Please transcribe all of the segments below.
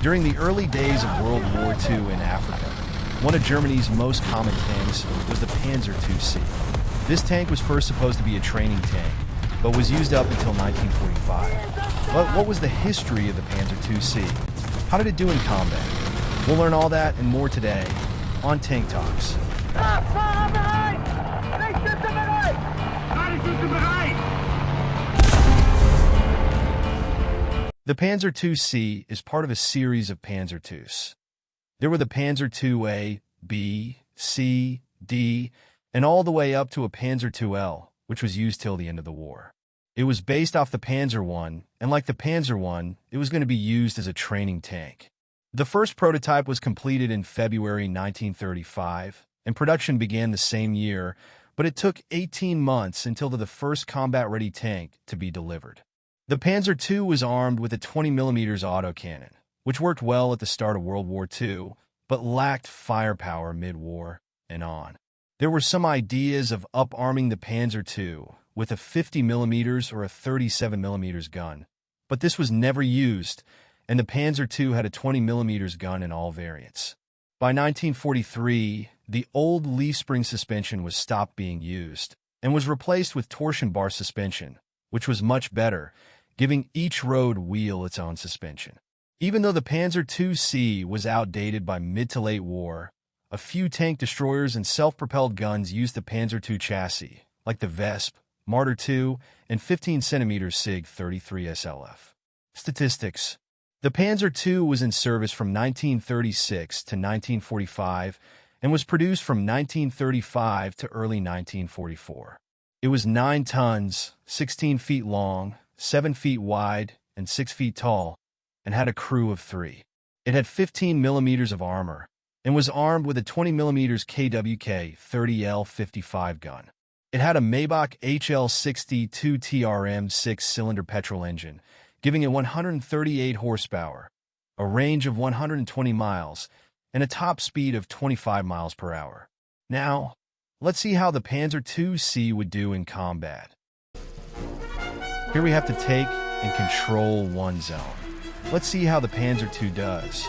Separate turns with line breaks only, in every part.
During the early days of World War II in Africa, one of Germany's most common tanks was the Panzer II C. This tank was first supposed to be a training tank, but was used up until 1945. But what was the history of the Panzer II C? How did it do in combat? We'll learn all that and more today on Tank Talks. The Panzer II C is part of a series of Panzer IIs. There were the Panzer II A, B, C, D, and all the way up to a Panzer II L, which was used till the end of the war. It was based off the Panzer I, and like the Panzer I, it was going to be used as a training tank. The first prototype was completed in February 1935, and production began the same year, but it took 18 months until the first combat-ready tank to be delivered. The Panzer II was armed with a 20mm autocannon, which worked well at the start of World War II, but lacked firepower mid-war and on. There were some ideas of up-arming the Panzer II with a 50mm or a 37mm gun, but this was never used, and the Panzer II had a 20mm gun in all variants. By 1943, the old leaf spring suspension was stopped being used and was replaced with torsion bar suspension, which was much better, giving each road wheel its own suspension. Even though the Panzer II C was outdated by mid to late war, a few tank destroyers and self-propelled guns used the Panzer II chassis, like the Vesp, Martyr II, and 15cm SIG 33 SLF. Statistics. The Panzer II was in service from 1936 to 1945 and was produced from 1935 to early 1944. It was 9 tons, 16 feet long, 7 feet wide, and 6 feet tall, and had a crew of 3. It had 15mm of armor, and was armed with a 20mm KWK 30L55 gun. It had a Maybach HL62 TRM 6-cylinder petrol engine, giving it 138 horsepower, a range of 120 miles, and a top speed of 25 miles per hour. Now, let's see how the Panzer II C would do in combat. Here we have to take and control one zone. Let's see how the Panzer II does.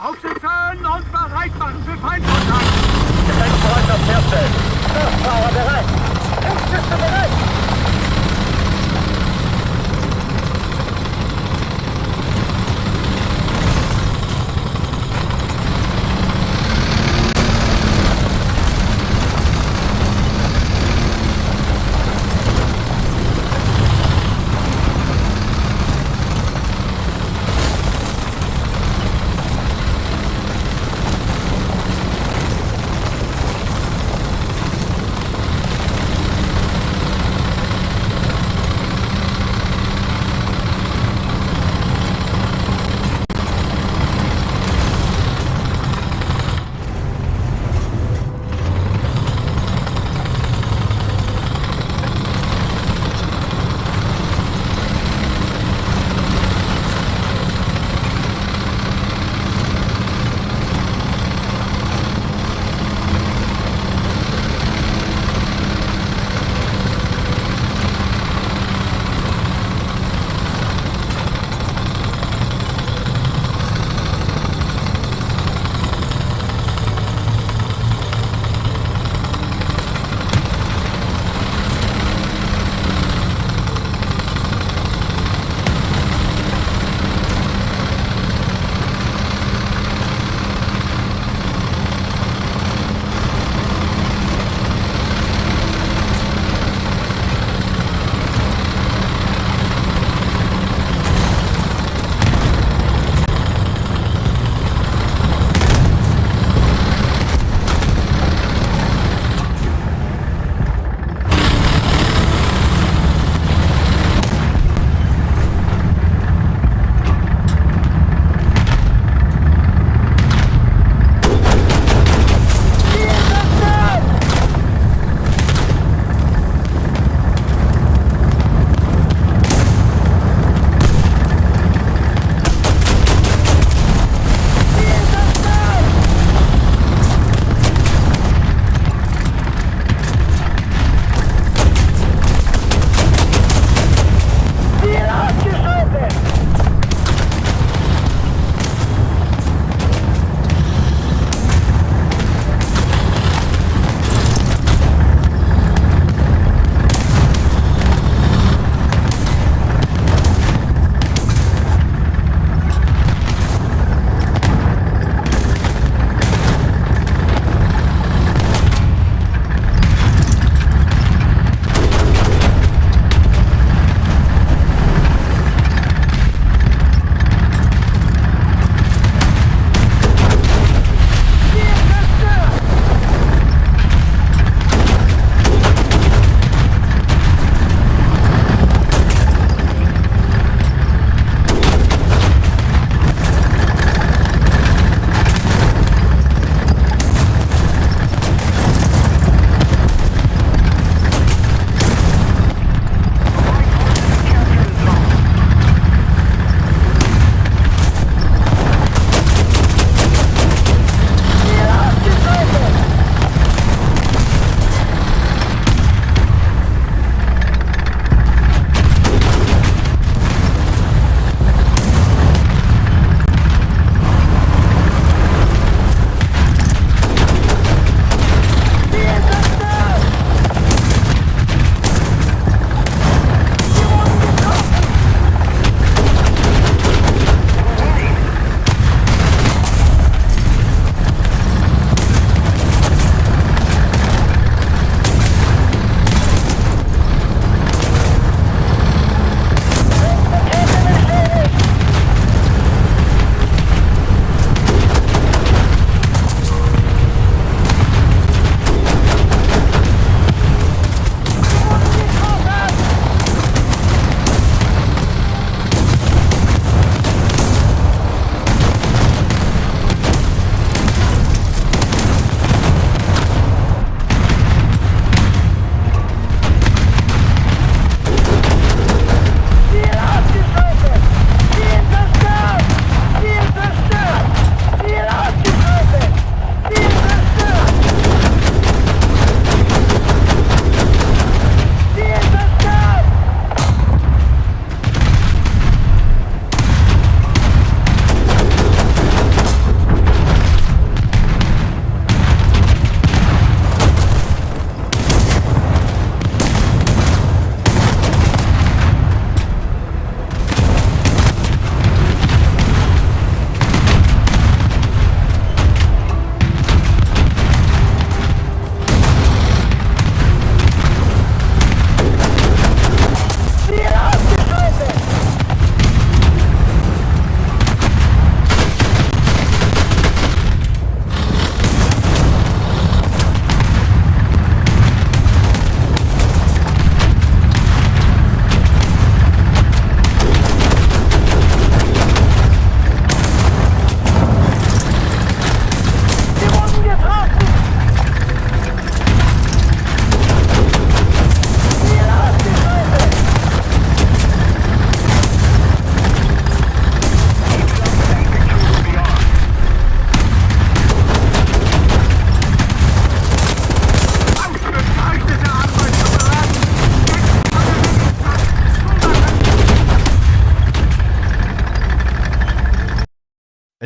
Aufsitzen und bereit machen für Feindkontakt!
Gefechtsbereit auf Herzfeld! Kraftfahrer bereit! Kampfschütze bereit!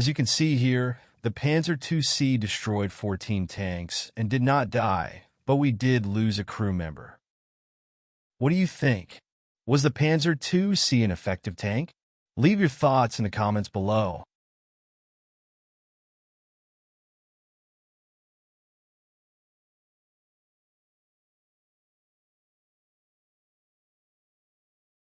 As you can see here, the Panzer II C destroyed 14 tanks and did not die, but we did lose a crew member. What do you think? Was the Panzer II C an effective tank? Leave your thoughts in the comments below.